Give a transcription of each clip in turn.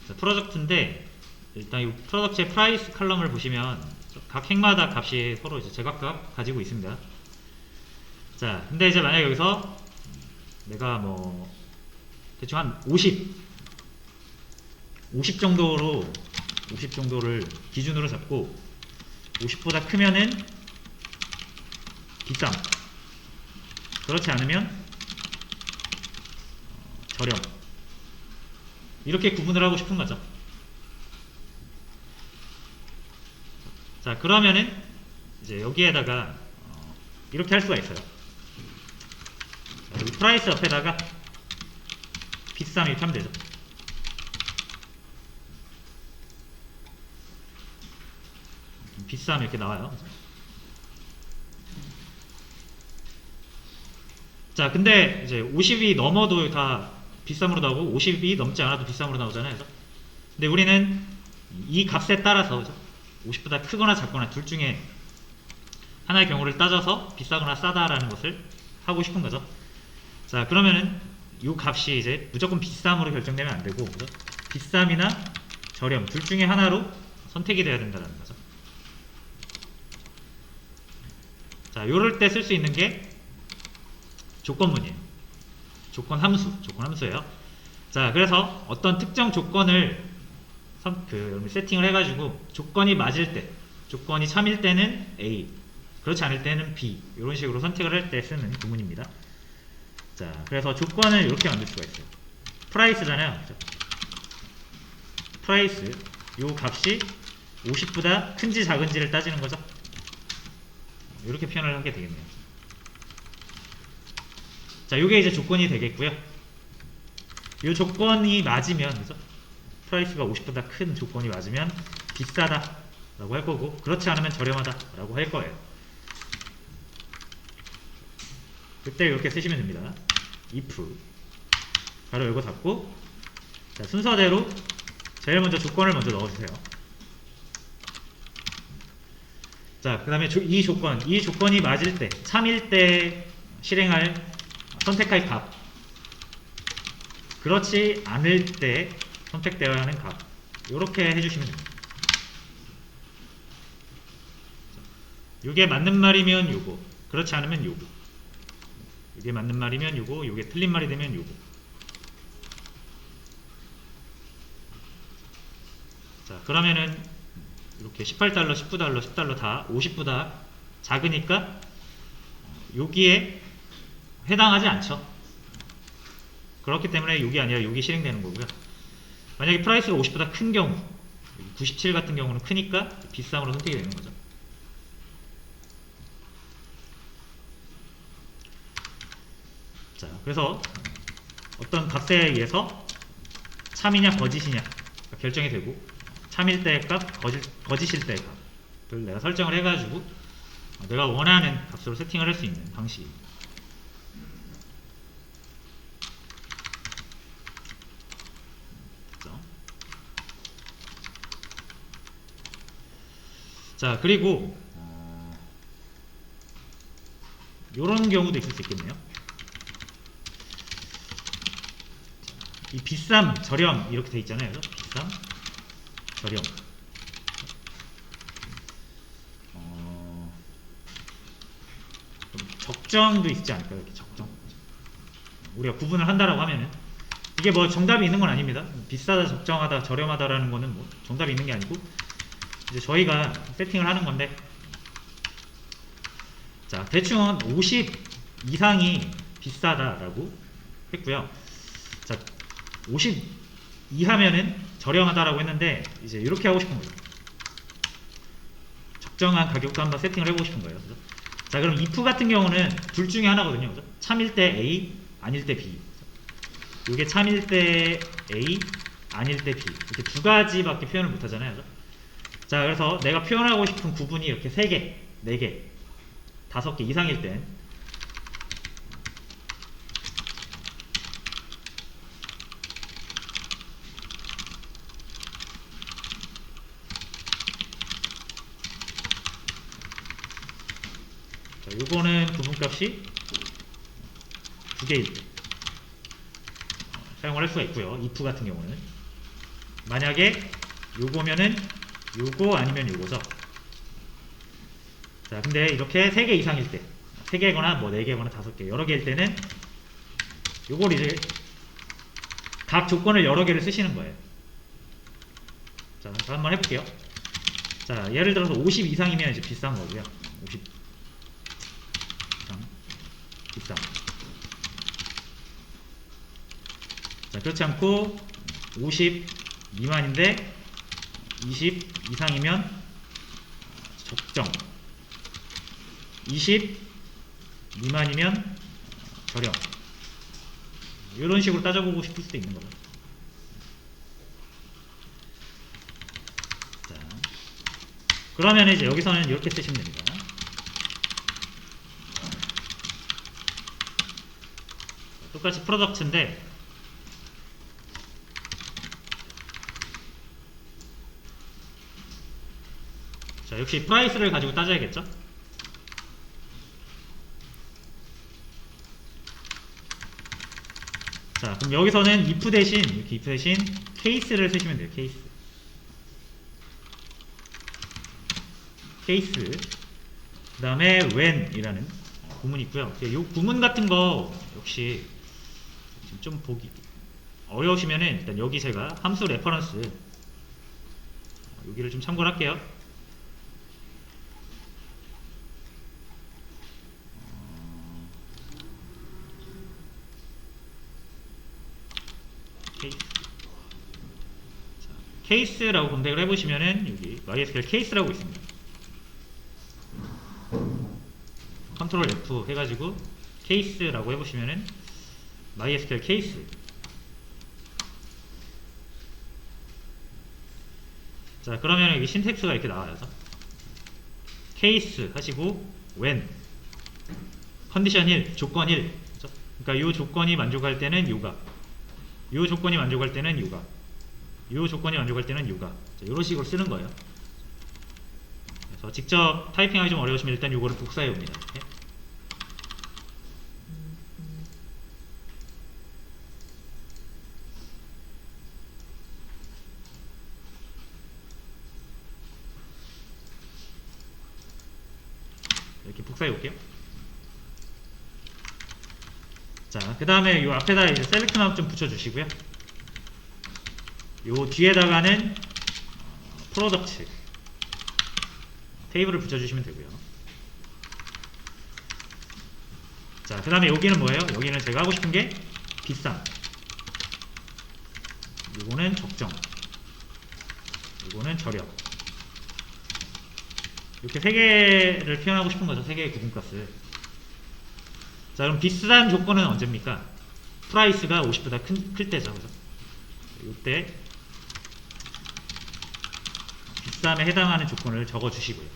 자, 프로덕트인데 일단 이 프로덕트의 프라이스 칼럼을 보시면 각 행마다 값이 서로 이제 제각각 가지고 있습니다. 자, 근데 이제 만약에 여기서 내가 뭐 대충 한 50 정도를 기준으로 잡고 50보다 크면은 비쌈, 그렇지 않으면 저렴, 이렇게 구분을 하고 싶은 거죠. 자, 그러면은 이제 여기에다가 이렇게 할 수가 있어요. 자, 여기 프라이스 앞에다가 비쌈 이렇게 하면 되죠. 비쌈 이렇게 나와요. 자, 근데 이제 50이 넘어도 다 비쌈으로 나오고 50이 넘지 않아도 비쌈으로 나오잖아요. 근데 우리는 이 값에 따라서 50보다 크거나 작거나 둘 중에 하나의 경우를 따져서 비싸거나 싸다라는 것을 하고 싶은 거죠. 자, 그러면은 이 값이 이제 무조건 비쌈으로 결정되면 안 되고, 그죠? 비쌈이나 저렴 둘 중에 하나로 선택이 돼야 된다는 거죠. 자, 요럴 때 쓸 수 있는 게 조건문이에요. 조건 함수예요. 자, 그래서 어떤 특정 조건을 세팅을 해가지고 조건이 맞을 때, 조건이 참일 때는 A, 그렇지 않을 때는 B, 이런 식으로 선택을 할 때 쓰는 구문입니다. 자, 그래서 조건을 이렇게 만들 수가 있어요. 프라이스잖아요. 그죠? 프라이스, 요 값이 50보다 큰지 작은지를 따지는 거죠. 이렇게 표현을 하게 되겠네요. 자, 요게 이제 조건이 되겠고요. 요 조건이 맞으면, 그죠? 프라이스가 50보다 큰 조건이 맞으면 비싸다 라고 할 거고, 그렇지 않으면 저렴하다 라고 할 거예요. 그때 이렇게 쓰시면 됩니다. if 가로 열고 닫고, 자, 순서대로 제일 먼저 조건을 먼저 넣어주세요. 자, 그 다음에 이 조건이 맞을 때, 참일 때 실행할 선택할 값, 그렇지 않을 때 선택되어야 하는 값, 이렇게 해주시면 됩니다. 이게 맞는 말이면 요거, 그렇지 않으면 요거, 이게 맞는 말이면 요거, 이게 틀린 말이 되면 요거. 자, 그러면은 이렇게 18달러, 19달러, 10달러 다 50보다 작으니까 여기에 해당하지 않죠. 그렇기 때문에 여기 아니라 여기 실행되는 거고요. 만약에 프라이스가 50보다 큰 경우, 97 같은 경우는 크니까 비쌈으로 선택이 되는 거죠. 자, 그래서 어떤 값에 의해서 참이냐 거짓이냐 결정이 되고, 참일 때의 값, 거짓일 때의 값을 내가 설정을 해가지고 내가 원하는 값으로 세팅을 할 수 있는 방식입니다. 자, 그리고 요런 경우도 있을 수 있겠네요. 이 비쌈, 저렴 이렇게 돼 있잖아요. 비쌈, 저렴. 적정도 있지 않을까요? 이렇게 적정. 우리가 구분을 한다라고 하면은 이게 뭐 정답이 있는 건 아닙니다. 비싸다, 적정하다, 저렴하다라는 거는 뭐 정답이 있는 게 아니고, 이제 저희가 세팅을 하는 건데, 자, 대충 50 이상이 비싸다라고 했고요. 자, 50 이하면은 저렴하다라고 했는데, 이제 이렇게 하고 싶은 거죠. 적정한 가격도 한번 세팅을 해보고 싶은 거예요. 그죠? 자, 그럼 if 같은 경우는 둘 중에 하나거든요. 그죠? 참일 때 A, 아닐 때 B. 이게 참일 때 A, 아닐 때 B. 이렇게 두 가지밖에 표현을 못 하잖아요. 그죠? 자, 그래서 내가 표현하고 싶은 구분이 이렇게 3개, 4개, 5개 이상일 땐 자, 요거는 구분값이 2개일 때 사용을 할 수가 있고요. if 같은 경우는. 만약에 요거면은 요거 아니면 요거죠. 자, 근데 이렇게 3개 이상일 때, 3개거나 뭐 4개거나 5개, 여러 개일 때는 요걸 이제 각 조건을 여러 개를 쓰시는 거예요. 자, 한번 해볼게요. 자, 예를 들어서 50 이상이면 이제 비싼 거고요. 50 이상, 비싼. 자, 그렇지 않고 50 미만인데 20 이상이면 적정, 20 미만이면 저렴. 이런 식으로 따져보고 싶을 수도 있는 거죠. 자, 그러면 이제 여기서는 이렇게 쓰시면 됩니다. 똑같이 프로덕트인데 자, 역시 프라이스를 가지고 따져야겠죠? 자, 그럼 여기서는 if 대신 이렇게 if 대신 케이스를 쓰시면 돼요. 케이스. 케이스. 그 다음에 when이라는 구문이 있고요. 이 구문 같은 거 역시 좀 보기 어려우시면은 일단 여기 제가 함수 레퍼런스 여기를 좀 참고를 할게요. 케이스라고 검색을 해보시면은 여기 MySQL 케이스라고 있습니다. 컨트롤 F 해가지고 케이스라고 해보시면은 MySQL 케이스. 자, 그러면 여기 신텍스가 이렇게 나와요. 케이스 하시고 when 컨디션 1, 조건 1. 그렇죠? 그러니까 이 조건이 만족할 때는 요가, 이 조건이 만족할 때는 요가, 이 조건이 만족할 때는 요가. 이런 식으로 쓰는 거예요. 그래서 직접 타이핑하기 좀 어려우시면 일단 요거를 복사해 옵니다. 이렇게. 이렇게 복사해 올게요. 자, 그 다음에 요 앞에다 이제 셀렉트 마크 좀 붙여주시고요. 요 뒤에다가는 프로덕트 테이블을 붙여주시면 되고요. 자, 그 다음에 여기는 뭐예요? 여기는 제가 하고 싶은 게 비싼, 요거는 적정, 요거는 저렴. 이렇게 3개를 표현하고 싶은 거죠. 3개의 구분값을. 자, 그럼 비싼 조건은 언제입니까? 프라이스가 50보다 클 때죠. 그죠? 이때 비쌈에 해당하는 조건을 적어 주시고요.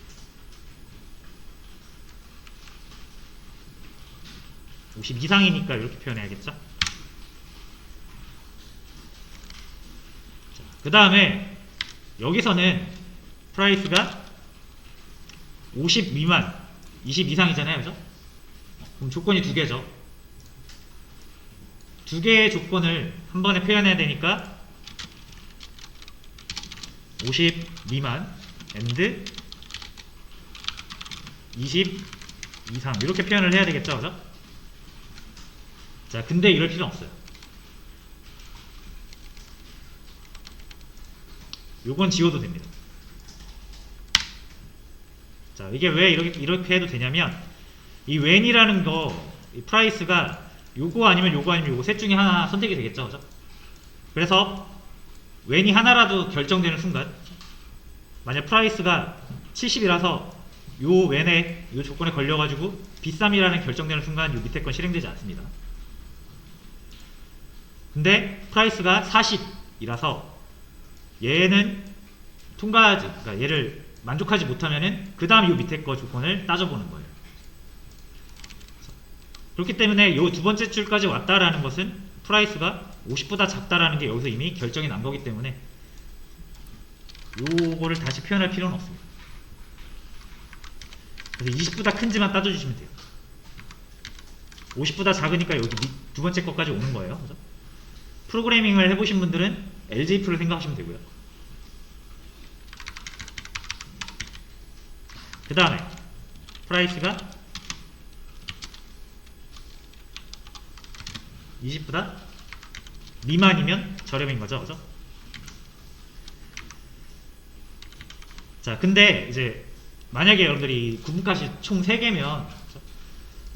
50 이상이니까 이렇게 표현해야겠죠? 그 다음에 여기서는 프라이스가 50 미만, 20 이상이잖아요. 그죠? 그럼 조건이 2개죠. 2개의 조건을 한 번에 표현해야 되니까 50 미만 and 20 이상 이렇게 표현을 해야 되겠죠. 그죠? 자, 근데 이럴 필요는 없어요. 요건 지워도 됩니다. 자, 이게 왜 이렇게 해도 되냐면 이 when이라는 거, 이 프라이스가 요거 아니면 요거 아니면 요거 셋 중에 하나 선택이 되겠죠. 그죠? 그래서 when이 하나라도 결정되는 순간, 만약 프라이스가 70이라서 요 when에 요 조건에 걸려가지고 비쌈이라는 결정되는 순간 요 밑에 건 실행되지 않습니다. 근데 프라이스가 40이라서 얘는 통과하지, 그러니까 얘를 만족하지 못하면은 그 다음 요 밑에 거 조건을 따져보는 거예요. 그렇기 때문에 요 두 번째 줄까지 왔다라는 것은 프라이스가 50보다 작다라는 게 여기서 이미 결정이 난 거기 때문에 요거를 다시 표현할 필요는 없습니다. 그래서 20보다 큰지만 따져주시면 돼요. 50보다 작으니까 여기 두 번째 것까지 오는 거예요. 그죠? 프로그래밍을 해보신 분들은 LJ프를 생각하시면 되고요. 그 다음에 프라이스가 20보다 미만이면 저렴인 거죠, 그죠? 자, 근데 이제 만약에 여러분들이 구분값이 총 3개면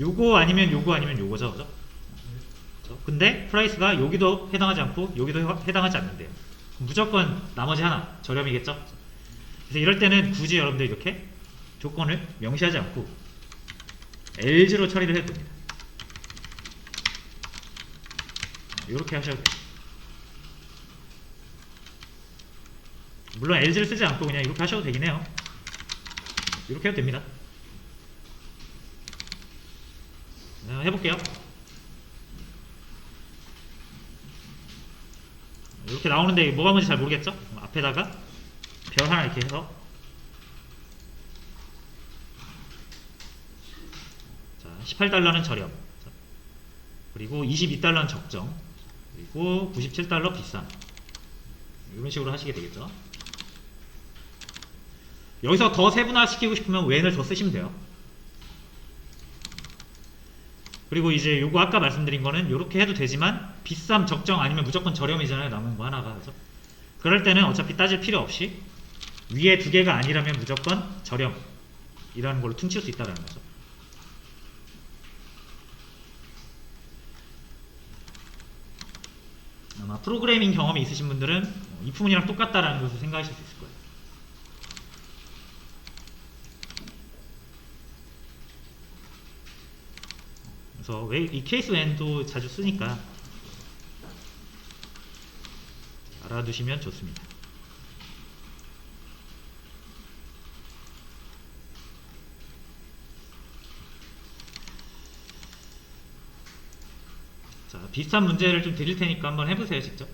요거 아니면 요거 아니면 요거죠, 그죠? 근데 프라이스가 여기도 해당하지 않고 여기도 해당하지 않는데요. 무조건 나머지 하나 저렴이겠죠? 그래서 이럴 때는 굳이 여러분들 이렇게 조건을 명시하지 않고 LG로 처리를 해도 됩니다. 이렇게 하셔도 돼요. 물론 LG를 쓰지 않고 그냥 이렇게 하셔도 되긴 해요. 이렇게 해도 됩니다. 해볼게요. 이렇게 나오는데 뭐가 뭔지 잘 모르겠죠? 앞에다가 별 하나 이렇게 해서 자, 18달러는 저렴, 그리고 22달러는 적정, 그리고 97달러 비싼, 이런 식으로 하시게 되겠죠. 여기서 더 세분화 시키고 싶으면 when을 더 쓰시면 돼요. 그리고 이제 요거 아까 말씀드린 거는 이렇게 해도 되지만 비쌈, 적정 아니면 무조건 저렴이잖아요, 남은 거 하나가. 그래서 그럴 때는 어차피 따질 필요 없이 위에 2개가 아니라면 무조건 저렴 이라는 걸로 퉁칠 수 있다는 거죠. 아마 프로그래밍 경험이 있으신 분들은 if문이랑 똑같다라는 것을 생각하실 수 있을 거예요. 그래서 왜 이 케이스 when도 자주 쓰니까 알아두시면 좋습니다. 자, 비슷한 문제를 좀 드릴 테니까 한번 해보세요, 직접.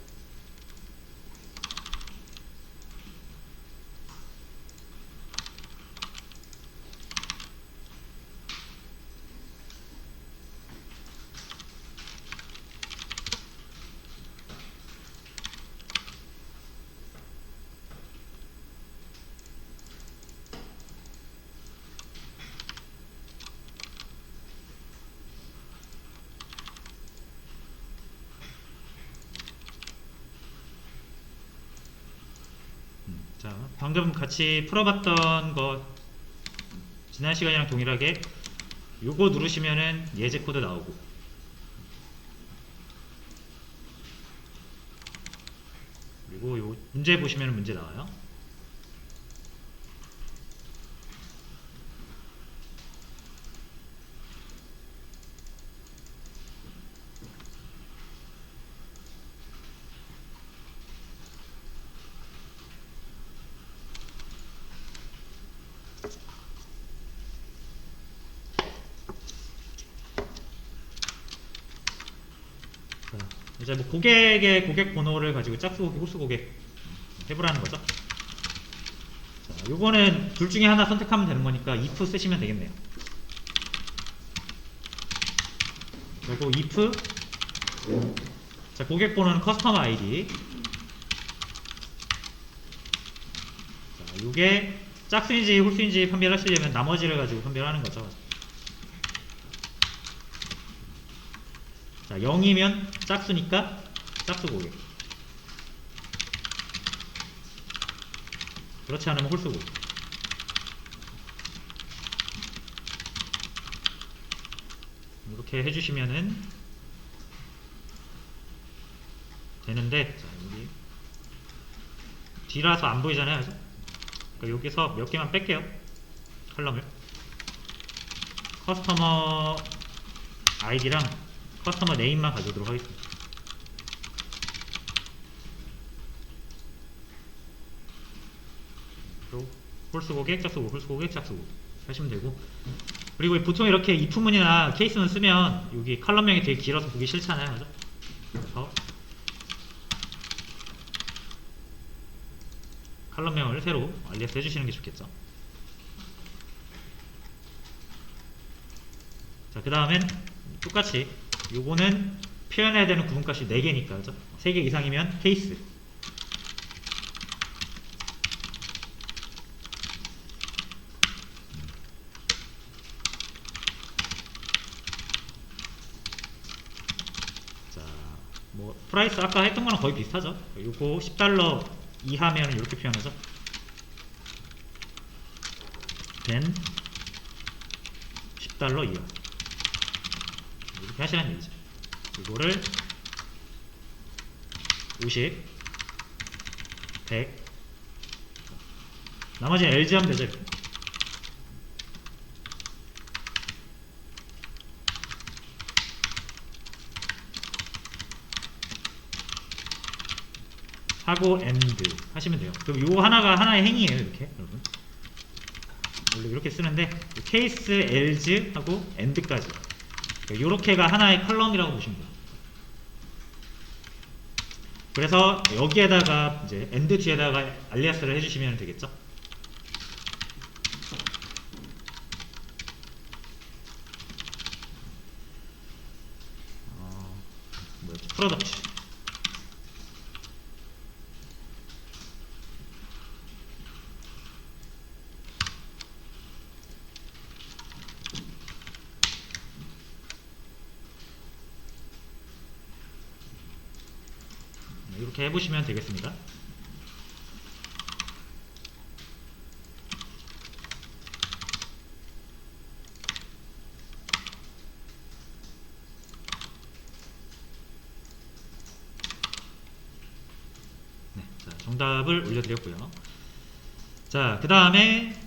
자, 방금 같이 풀어봤던 거 지난 시간이랑 동일하게 요거 누르시면은 예제 코드 나오고, 그리고 요 문제 보시면은 문제 나와요. 이제 뭐 고객의 고객 번호를 가지고 짝수고객, 홀수고객 해보라는 거죠. 자, 요거는 둘 중에 하나 선택하면 되는 거니까 if 쓰시면 되겠네요. 그리고 if 자, 고객 번호는 커스터머 아이디. 자, 요게 짝수인지 홀수인지 판별하시려면 나머지를 가지고 판별하는 거죠. 자, 0이면 짝수니까 짝수 고객, 그렇지 않으면 홀수 고객. 이렇게 해주시면은 되는데, 자, 여기 뒤라서 안 보이잖아요. 그러니까 여기서 몇 개만 뺄게요, 컬럼을. 커스터머 아이디랑 커스터머 네임만 가져오도록 하겠습니다. 홀수 고객, 짝수 고객, 홀수 고객, 짝수 고객 하시면 되고, 그리고 보통 이렇게 if문이나 케이스문 쓰면 여기 컬럼명이 되게 길어서 보기 싫잖아요, 그죠? 그래서 컬럼명을 새로 알리아스 해주시는 게 좋겠죠. 자, 그 다음엔 똑같이 요거는 표현해야 되는 구분값이 4개니까, 그죠? 3개 이상이면 케이스, 뭐 프라이스 아까 했던 거랑 거의 비슷하죠. 요거 10달러 이하면 이렇게 표현하죠. then 10달러 이하 이렇게 하시라는 얘기죠. 이거를 50, 100 나머지는 LG 하면 되죠. 이렇게. 하고 AND 하시면 돼요. 그럼 요거 하나가 하나의 행위예요. 이렇게 여러분 원래 이렇게 쓰는데 케이스 else 하고 AND까지 요렇게가 하나의 컬럼이라고 보시면 돼요. 그래서 여기에다가 이제 AND 뒤에다가 알리아스를 해주시면 되겠죠. 뭐였지? 프로덕트 이렇게 해보시면 되겠습니다. 네, 자, 정답을 올려드렸고요. 자, 그 다음에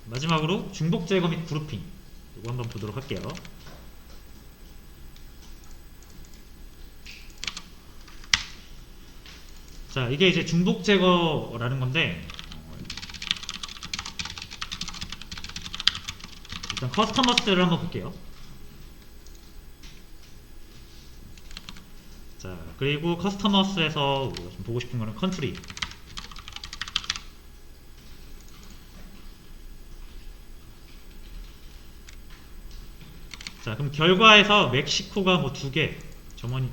마지막으로 중복 제거 및 그룹핑 이거 한번 보도록 할게요. 자, 이게 이제 중복 제거라는 건데 일단 커스터머스를 한번 볼게요. 자, 그리고 커스터머스에서 우리가 좀 보고 싶은 거는 컨트리. 자, 그럼 결과에서 멕시코가 뭐 2개,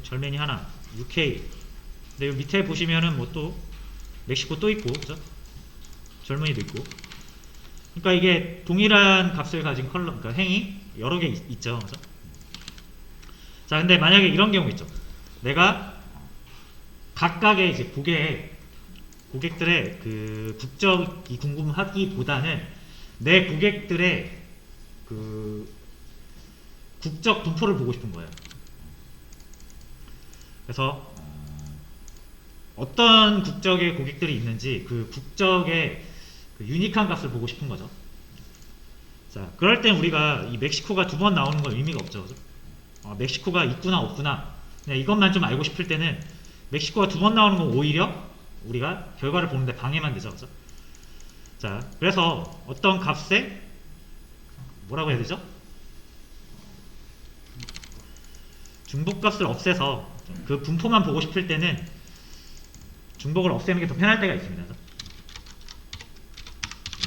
절메니 하나, UK. 근데 요 밑에 보시면은 뭐 또 멕시코 또 있고, 그죠? 절메니도 있고. 그러니까 이게 동일한 값을 가진 컬럼, 그러니까 행이 여러 개 있죠, 그죠? 자, 근데 만약에 이런 경우 있죠. 내가 각각의 이제 고객들의 그 국적이 궁금하기보다는 내 고객들의 그 국적 분포를 보고 싶은 거예요. 그래서 어떤 국적의 고객들이 있는지 그 국적의 그 유니크한 값을 보고 싶은 거죠. 자, 그럴 땐 우리가 이 멕시코가 2번 나오는 건 의미가 없죠. 그죠? 멕시코가 있구나 없구나 그냥 이것만 좀 알고 싶을 때는 멕시코가 2번 나오는 건 오히려 우리가 결과를 보는데 방해만 되죠. 그죠? 자, 그래서 어떤 값에 뭐라고 해야 되죠? 중복값을 없애서 그 분포만 보고 싶을 때는 중복을 없애는 게 더 편할 때가 있습니다.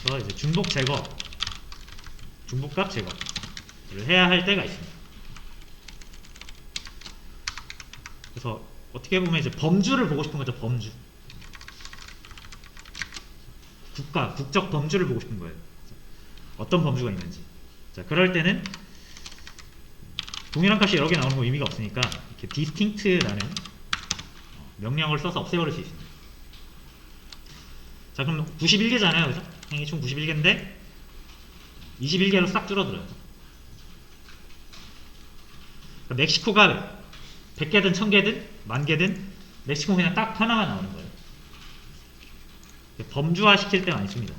그래서 이제 중복 제거, 중복값 제거를 해야 할 때가 있습니다. 그래서 어떻게 보면 이제 범주를 보고 싶은 거죠. 범주. 국적 범주를 보고 싶은 거예요. 어떤 범주가 있는지. 자, 그럴 때는 동일한 값이 여러 개 나오는 거 의미가 없으니까 이렇게 distinct라는 명령을 써서 없애버릴 수 있습니다. 자, 그럼 91개잖아요. 그죠? 행이 총 91개인데 21개로 싹 줄어들어요. 그러니까 멕시코가 100개든 1000개든 10,000개든 멕시코 그냥 딱 하나만 나오는 거예요. 범주화 시킬 때는 안 있습니다.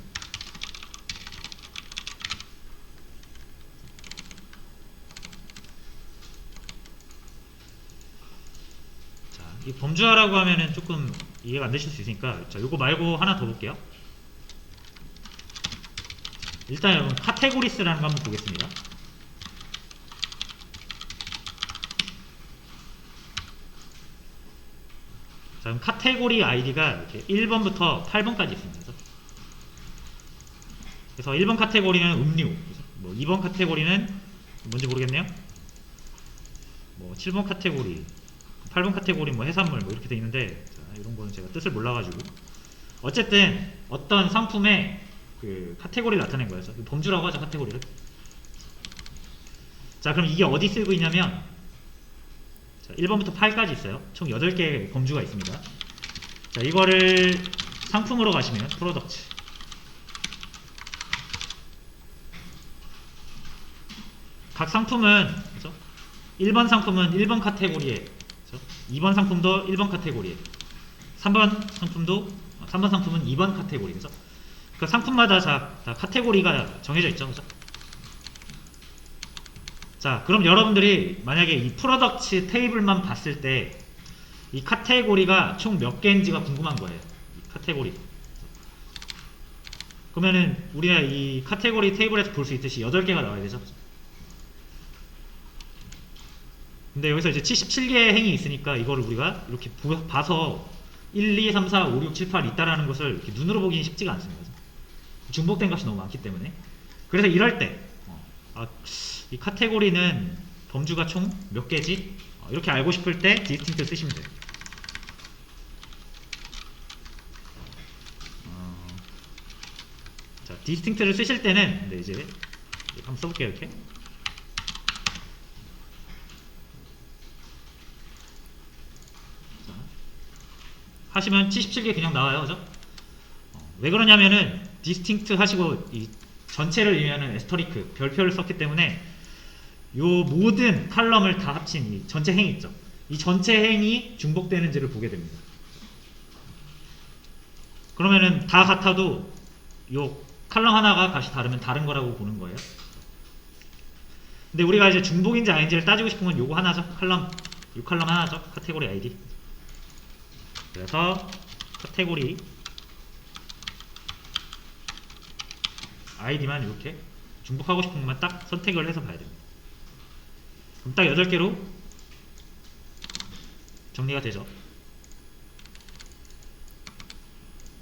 자, 이 범주화라고 하면은 조금 이해가 안 되실 수 있으니까 자, 요거 말고 하나 더 볼게요. 일단 여러분 카테고리스라는 거 한번 보겠습니다. 자, 그럼 카테고리 아이디가 이렇게 1번부터 8번까지 있습니다. 그래서 1번 카테고리는 음료, 뭐 2번 카테고리는 뭔지 모르겠네요. 뭐 7번 카테고리, 8번 카테고리 뭐 해산물 뭐 이렇게 돼 있는데 자, 이런 거는 제가 뜻을 몰라가지고 어쨌든 어떤 상품의 그 카테고리를 나타낸 거예요. 범주라고 하죠, 카테고리를. 자, 그럼 이게 어디 쓰고 있냐면 자, 1번부터 8까지 있어요. 총 8개의 범주가 있습니다. 자, 이거를 상품으로 가시면 프로덕트, 각 상품은 그죠? 1번 상품은 1번 카테고리에, 그죠? 2번 상품도 1번 카테고리에, 3번 상품은 2번 카테고리, 그죠? 그 상품마다 다 카테고리가 정해져 있죠, 그죠? 자, 그럼 여러분들이 만약에 이 프로덕트 테이블만 봤을 때 이 카테고리가 총 몇 개인지가 궁금한 거예요. 이 카테고리. 그러면은 우리가 이 카테고리 테이블에서 볼 수 있듯이 8개가 나와야 되죠. 근데 여기서 이제 77개의 행이 있으니까 이거를 우리가 이렇게 봐서 1, 2, 3, 4, 5, 6, 7, 8 있다라는 것을 이렇게 눈으로 보기는 쉽지가 않습니다. 중복된 값이 너무 많기 때문에. 그래서 이럴 때 이 카테고리는 범주가 총 몇 개지? 이렇게 알고 싶을 때 디스팅트 쓰시면 돼요. 자, 디스팅트를 쓰실 때는 근데 이제 한번 써볼게요. 이렇게 하시면 77개 그냥 나와요. 그죠? 왜 그러냐면은 디스팅트 하시고 이 전체를 의미하는 에스터리크 별표를 썼기 때문에 요 모든 칼럼을 다 합친 이 전체 행이 있죠. 이 전체 행이 중복되는지를 보게 됩니다. 그러면은 다 같아도 요 칼럼 하나가 값이 다르면 다른 거라고 보는 거예요. 근데 우리가 이제 중복인지 아닌지를 따지고 싶은 건 요거 하나죠. 요 칼럼 하나죠. 카테고리 아이디. 그래서 카테고리 아이디만 이렇게 중복하고 싶은 것만 딱 선택을 해서 봐야 됩니다. 그럼 딱 8개로 정리가 되죠.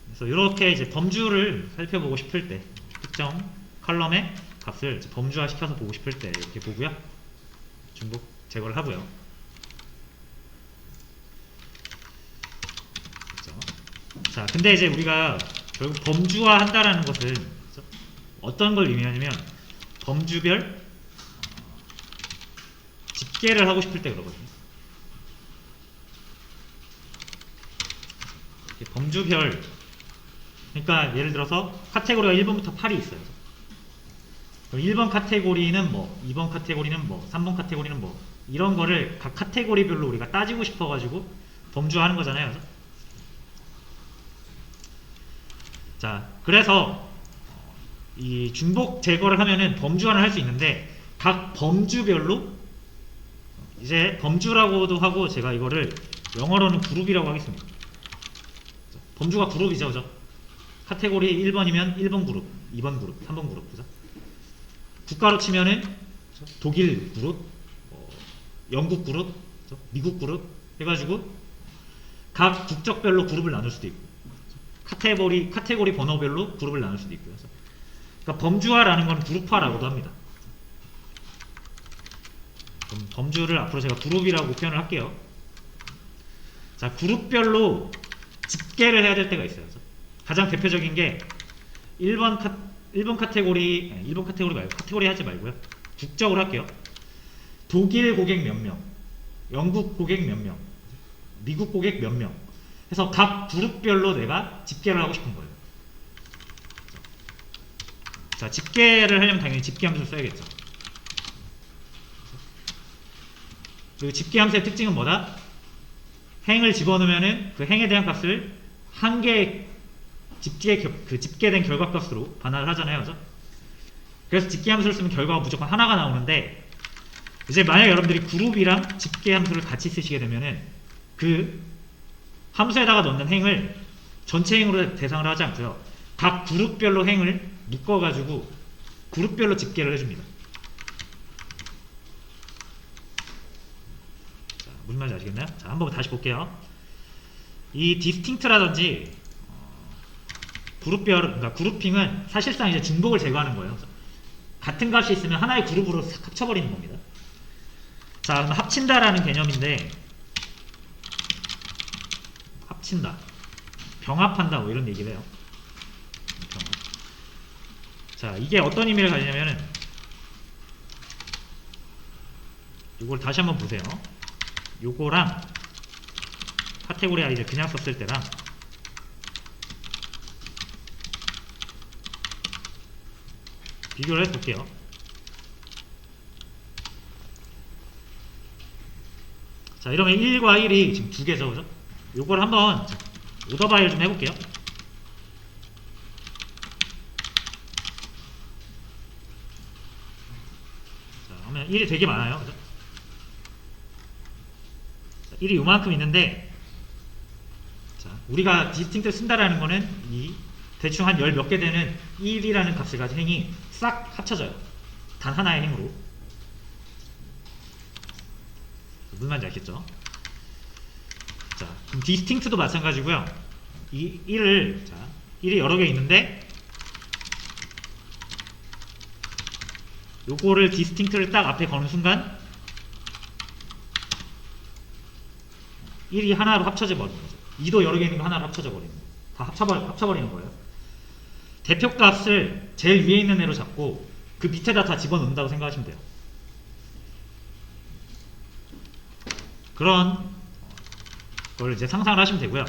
그래서 이렇게 이제 범주를 살펴보고 싶을 때 특정 컬럼의 값을 범주화 시켜서 보고 싶을 때 이렇게 보고요. 중복 제거를 하고요. 그렇죠? 자, 근데 이제 우리가 결국 범주화 한다라는 것은 그렇죠? 어떤 걸 의미하냐면 범주별 집계를 하고 싶을 때 그러거든요. 범주별, 그러니까 예를 들어서 카테고리가 1번부터 8이 있어요. 그럼 1번 카테고리는 뭐, 2번 카테고리는 뭐, 3번 카테고리는 뭐, 이런 거를 각 카테고리별로 우리가 따지고 싶어가지고 범주화하는 거잖아요. 자, 그래서 이 중복 제거를 하면은 범주화를 할 수 있는데 각 범주별로 이제 범주라고도 하고 제가 이거를 영어로는 그룹이라고 하겠습니다. 범주가 그룹이죠, 그죠? 카테고리 1번이면 1번 그룹, 2번 그룹, 3번 그룹, 그죠? 국가로 치면은 독일 그룹, 영국 그룹, 그죠? 미국 그룹 해가지고 각 국적별로 그룹을 나눌 수도 있고 카테고리 번호별로 그룹을 나눌 수도 있고요. 그러니까 범주화라는 건 그룹화라고도 합니다. 그럼 범주를 앞으로 제가 그룹이라고 표현을 할게요. 자, 그룹별로 집계를 해야 될 때가 있어요. 가장 대표적인 게 1번 카테고리 말고 카테고리 하지 말고요. 국적으로 할게요. 독일 고객 몇 명, 영국 고객 몇 명, 미국 고객 몇 명 해서 각 그룹별로 내가 집계를 하고 싶은 거예요. 자, 집계를 하려면 당연히 집계 함수를 써야겠죠. 그리고 집계 함수의 특징은 뭐다? 행을 집어넣으면은 그 행에 대한 값을 한 개의 집계된 결과값으로 반환을 하잖아요. 그죠? 그래서 집계 함수를 쓰면 결과가 무조건 하나가 나오는데 이제 만약 여러분들이 그룹이랑 집계 함수를 같이 쓰시게 되면은 그 함수에다가 넣는 행을 전체 행으로 대상을 하지 않고요. 각 그룹별로 행을 묶어가지고 그룹별로 집계를 해줍니다. 자, 무슨 말인지 아시겠나요? 자, 한번 다시 볼게요. 이 디스팅트라든지 그룹별, 그러니까 그룹핑은 사실상 이제 중복을 제거하는 거예요. 같은 값이 있으면 하나의 그룹으로 싹 합쳐버리는 겁니다. 자, 그럼 합친다라는 개념인데 합친다, 병합한다 뭐 이런 얘기를 해요. 병합. 자, 이게 어떤 의미를 가지냐면은 이걸 다시 한번 보세요. 요거랑 카테고리 아이디를 그냥 썼을 때랑 비교를 해볼게요. 자, 이러면 1과 1이 지금 두 개죠, 그죠? 요걸 한번 오더 바이를 좀 해볼게요. 자, 하면 1이 되게 많아요, 그죠? 자, 1이 요만큼 있는데, 자, 우리가 디스팅트 쓴다라는 거는 이 대충 한 10 몇 개 되는 1이라는 값을 가진 행이 싹 합쳐져요. 단 하나의 행으로. 무슨 말인지 알겠죠? 자, 그럼 디스팅트도 마찬가지고요. 이 1을, 자, 1이 여러 개 있는데, 요거를 디스팅트를 딱 앞에 거는 순간 1이 하나로 합쳐져 버리는 거죠. 2도 여러 개 있는 거 하나로 합쳐져 버리는 거예요. 다 합쳐버리는 거예요. 대표값을 제일 위에 있는 애로 잡고 그 밑에다 다 집어넣는다고 생각하시면 돼요. 그런 걸 이제 상상을 하시면 되고요.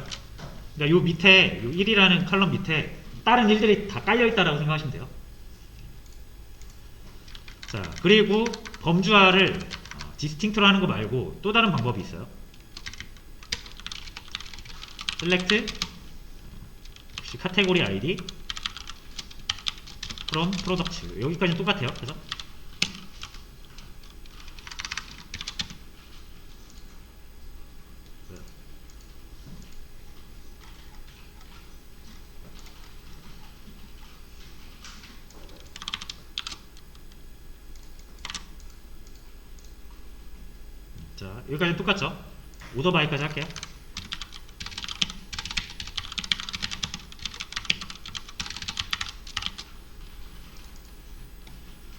그러니까 요 밑에, 요 1이라는 칼럼 밑에 다른 일들이 다 깔려있다라고 생각하시면 돼요. 자, 그리고 범주화를 디스팅트로 하는 거 말고 또 다른 방법이 있어요. select 혹시 카테고리 아이디 from products 여기까지는 똑같아요. 그래서 자, 여기까지는 똑같죠. 오더 바이까지 할게요.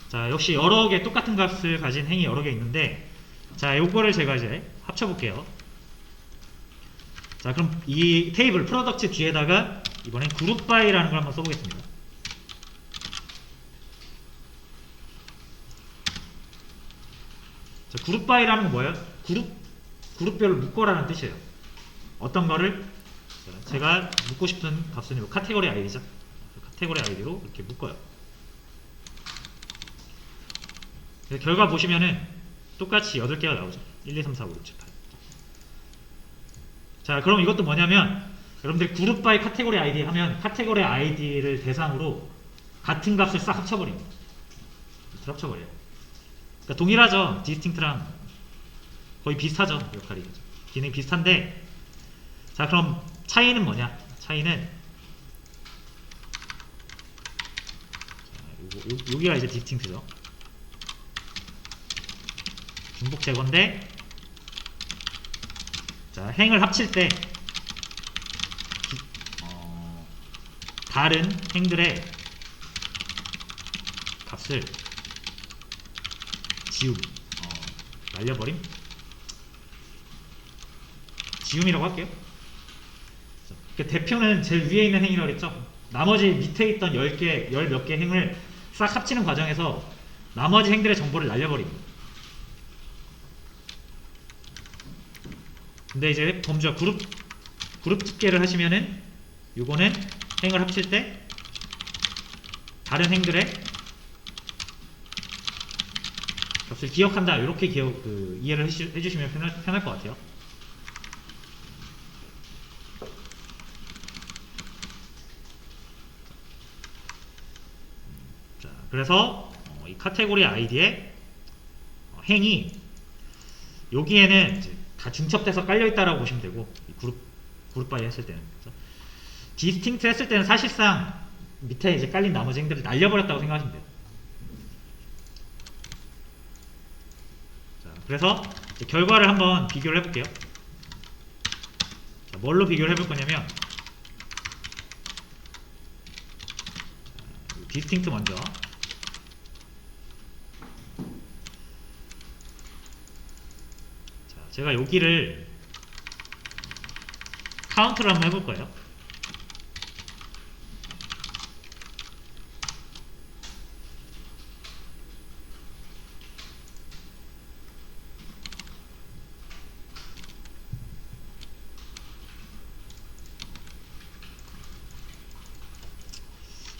자, 역시 여러 개 똑같은 값을 가진 행이 여러 개 있는데, 자, 요거를 제가 이제 합쳐볼게요. 자, 그럼 이 테이블 프로덕트 뒤에다가 이번엔 그룹 바이라는 걸 한번 써보겠습니다. 자, 그룹 바이라는 건 뭐예요? 그룹별로 묶어라는 뜻이에요. 어떤 거를, 자, 제가 묶고 싶은 값은 이 카테고리 아이디죠. 카테고리 아이디로 이렇게 묶어요. 결과 보시면은 똑같이 8개가 나오죠. 1, 2, 3, 4, 5, 6, 7, 8. 자, 그럼 이것도 뭐냐면 여러분들 그룹 바이 카테고리 아이디 하면 카테고리 아이디를 대상으로 같은 값을 싹 합쳐버립니다. 합쳐버려요. 그러니까 동일하죠. 디스팅트랑 거의 비슷하죠. 역할이. 기능이 비슷한데, 자, 그럼 차이는 뭐냐? 차이는 자, 여기가 이제 디스팅트죠. 중복 제거인데, 자, 행을 합칠 때 다른 행들의 값을 날려버림? 지움이라고 할게요. 자, 대표는 제일 위에 있는 행이라고 했죠. 나머지 밑에 있던 10개, 10 몇 개 행을 싹 합치는 과정에서 나머지 행들의 정보를 날려버립니다. 근데 이제 범주와 그룹 집계를 하시면은 요거는 행을 합칠 때 다른 행들의 값을 기억한다. 이렇게 이해를 해주시면 편할 것 같아요. 자, 그래서 이 카테고리 아이디의 행이 여기에는 이제 다 중첩돼서 깔려있다라고 보시면 되고, 이 그룹 바이 했을 때는. 그래서 디스팅트 했을 때는 사실상 밑에 이제 깔린 나머지 행들을 날려버렸다고 생각하시면 돼요. 자, 그래서 이제 결과를 한번 비교를 해볼게요. 자, 뭘로 비교를 해볼 거냐면, 디스팅트 먼저. 제가 여기를 카운트를 한번 해볼 거예요.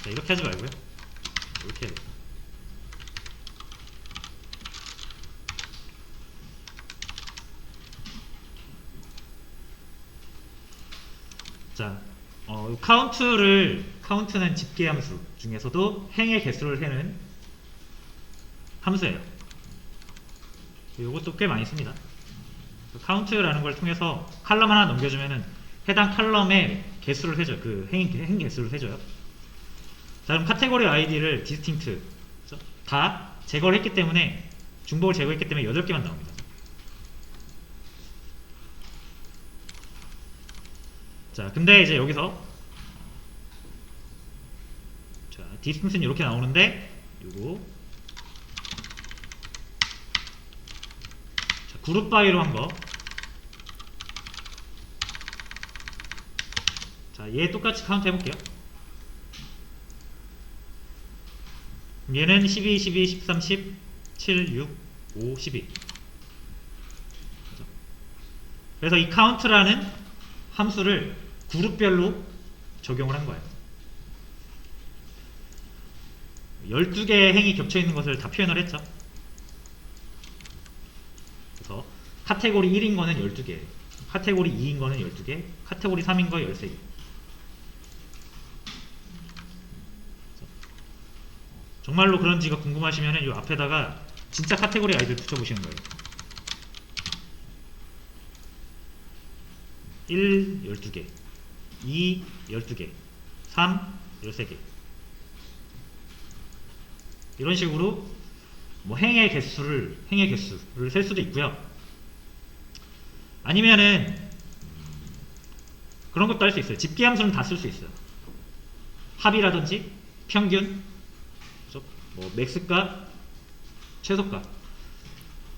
자, 이렇게 하지 말고요. 이렇게 해야 돼. 자, 카운트는 집계 함수 중에서도 행의 개수를 세는 함수예요. 이것도 꽤 많이 씁니다. 카운트라는 걸 통해서 칼럼 하나 넘겨주면은 해당 칼럼의 개수를 세줘요. 그 행 개수를 세줘요. 자, 그럼 카테고리 아이디를 디스팅트 다 제거를 했기 때문에, 중복을 제거했기 때문에 8개만 나옵니다. 자, 근데 이제 여기서 자, 디스팅트는 이렇게 나오는데, 요거 자, 그룹 바이로 한 거. 자, 얘 똑같이 카운트 해볼게요. 얘는 12, 12, 13, 10, 7, 6, 5, 12. 그래서 이 카운트라는 함수를 그룹별로 적용을 한 거예요. 12개의 행이 겹쳐있는 것을 다 표현을 했죠. 그래서 카테고리 1인 거는 12개, 카테고리 2인 거는 12개, 카테고리 3인 거 13개. 정말로 그런지가 궁금하시면 이 앞에다가 진짜 카테고리 아이들 붙여보시는 거예요. 1, 12개, 2, 12개, 3, 13개. 이런 식으로 뭐 행의 개수를 셀 수도 있고요. 아니면은 그런 것도 할 수 있어요. 집계 함수는 다 쓸 수 있어요. 합이라든지 평균, 뭐 맥스값, 최소값,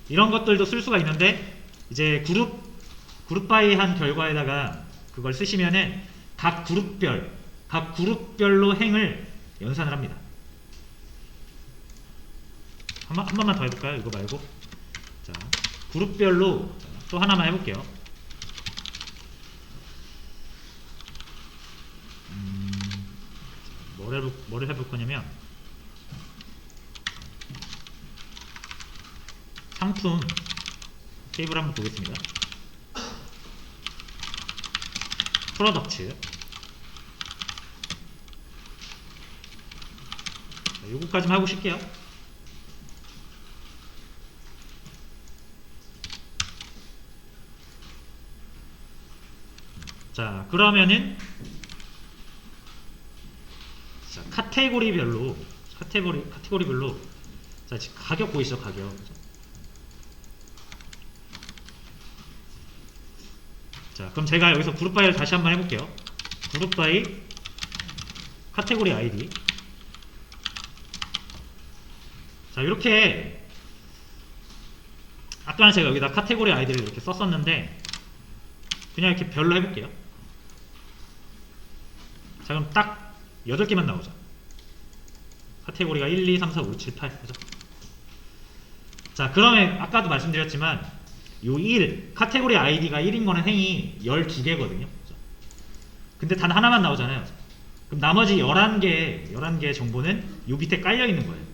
이런 것들도 쓸 수가 있는데, 이제 그룹 바이 한 결과에다가 그걸 쓰시면은 각 그룹별로 행을 연산을 합니다. 한 번만 더 해볼까요? 이거 말고. 자, 그룹별로 또 하나만 해볼게요. 뭐를 해볼 거냐면, 상품 테이블 한번 보겠습니다. 프로덕트. 요거까지만 하고 쉴게요. 자, 그러면은 자, 카테고리별로 자, 지금 가격 보이시죠? 가격. 자, 그럼 제가 여기서 그룹 바이를 다시 한번 해볼게요. 그룹 바이 카테고리 아이디. 자, 이렇게 아까는 제가 여기다 카테고리 아이디를 이렇게 썼었는데, 그냥 이렇게 별로 해볼게요. 자, 그럼 딱 8개만 나오죠. 카테고리가 1, 2, 3, 4, 5, 7, 8. 그죠? 자, 그러면 아까도 말씀드렸지만 요 1, 카테고리 아이디가 1인 거는 행이 12개거든요. 근데 단 하나만 나오잖아요. 그럼 나머지 11개 정보는 요 밑에 깔려 있는 거예요.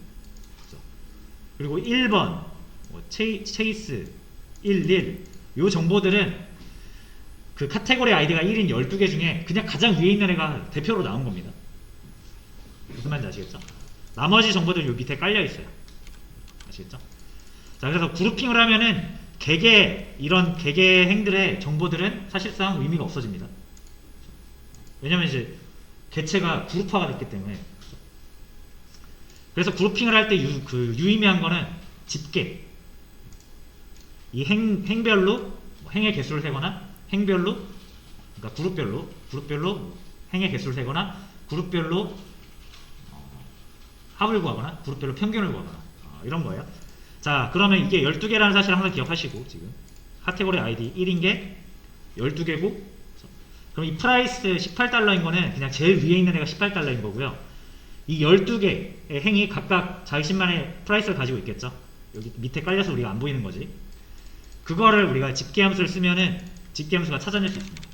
그리고 1번, 체이스, 11, 요 정보들은 그 카테고리 아이디가 1인 12개 중에 그냥 가장 위에 있는 애가 대표로 나온 겁니다. 무슨 말인지 아시겠죠? 나머지 정보들 요 밑에 깔려 있어요. 아시겠죠? 자, 그래서 그룹핑을 하면은 이런 개개 행들의 정보들은 사실상 의미가 없어집니다. 왜냐면 이제 개체가 그룹화가 됐기 때문에. 그래서 그룹핑을 할 때 유의미한 거는 집계. 이 행별로 행의 개수를 세거나, 행별로, 그러니까 그룹별로 행의 개수를 세거나, 그룹별로 합을 구하거나, 그룹별로 평균을 구하거나, 이런 거예요. 자, 그러면 이게 12개라는 사실을 항상 기억하시고, 지금 카테고리 아이디 1인 게 12개고, 그럼 이 프라이스 18달러인 거는 그냥 제일 위에 있는 애가 18달러인 거고요. 이 12개의 행이 각각 자신만의 프라이스를 가지고 있겠죠. 여기 밑에 깔려서 우리가 안 보이는 거지. 그거를 우리가 집계함수를 쓰면은 집계함수가 찾아낼 수 있습니다.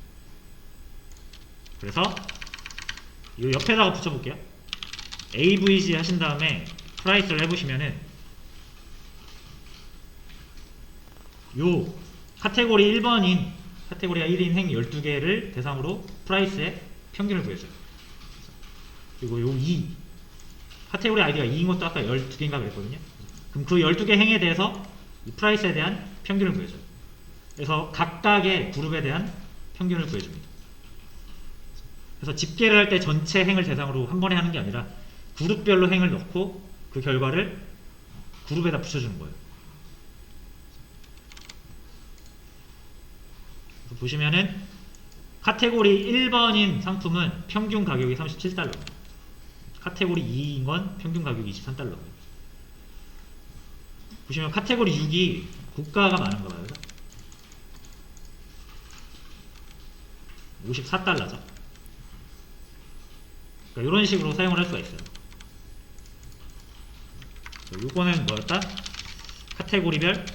그래서 이 옆에다가 붙여볼게요. AVG 하신 다음에 프라이스를 해보시면은 요 카테고리 1번인 카테고리가 1인 행 12개를 대상으로 프라이스의 평균을 구해줘요. 그리고 요 2 카테고리 아이디가 2인 것도 아까 12개인가 그랬거든요. 그럼 그 12개 행에 대해서 이 프라이스에 대한 평균을 구해줘요. 그래서 각각의 그룹에 대한 평균을 구해줍니다. 그래서 집계를 할 때 전체 행을 대상으로 한 번에 하는 게 아니라 그룹별로 행을 넣고 그 결과를 그룹에다 붙여주는 거예요. 보시면은 카테고리 1번인 상품은 평균 가격이 37달러, 카테고리 2인 건 평균 가격이 23달러. 보시면 카테고리 6이 고가가 많은가 봐요. 54달러죠. 그러니까 이런 식으로 사용을 할 수가 있어요. 요거는 뭐였다? 카테고리별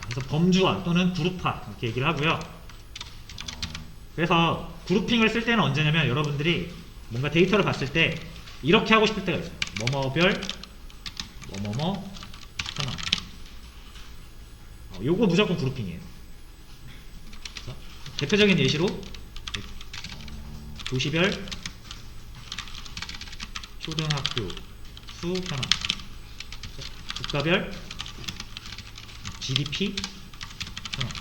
그래서 범주화 또는 그룹화 이렇게 얘기를 하고요. 그래서 그룹핑을 쓸 때는 언제냐면 여러분들이 뭔가 데이터를 봤을 때 이렇게 하고 싶을 때가 있어요. 뭐뭐별 뭐뭐뭐 하나. 요거 무조건 그룹핑이에요. 대표적인 예시로 도시별 초등학교 수 현황, 국가별 GDP 현황,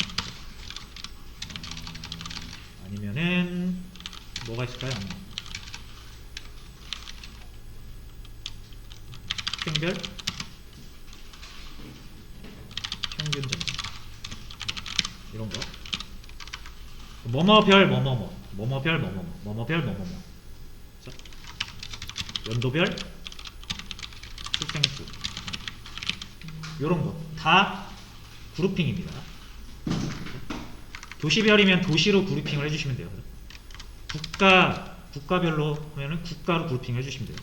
아니면은 뭐가 있을까요? 학생별 평균 점수 이런 거. 뭐뭐별 뭐뭐뭐, 뭐뭐별 뭐뭐뭐, 뭐뭐별 뭐뭐뭐. 연도별 출생수 이런 거 다 그룹핑입니다. 도시별이면 도시로 그룹핑을 해주시면 돼요. 국가별로 하면은 국가로 그룹핑 해주시면 돼요.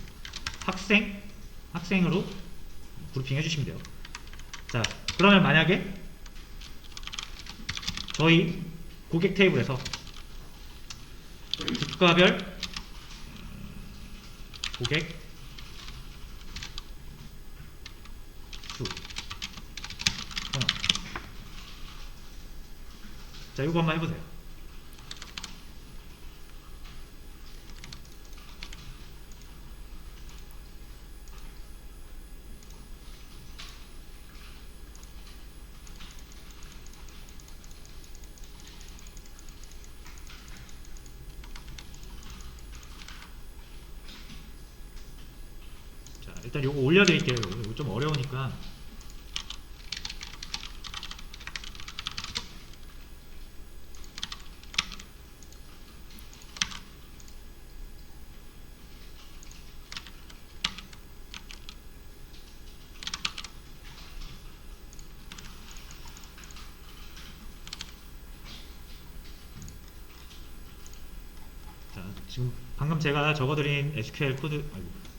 학생으로 그룹핑 해주시면 돼요. 자, 그러면 만약에 저희 고객 테이블에서 국가별 고객 수 현황. 자, 이거 한번 해보세요. 자, 일단 요거 올려드릴게요. 이거 좀 어려우니까. 자, 지금 방금 제가 적어드린 SQL 코드, 아이고.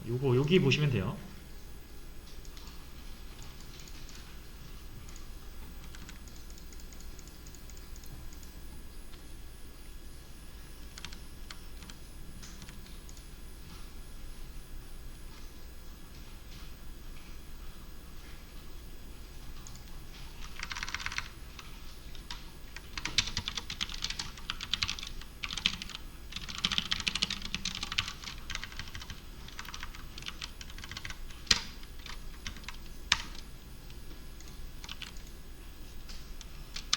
요거 여기 보시면 돼요.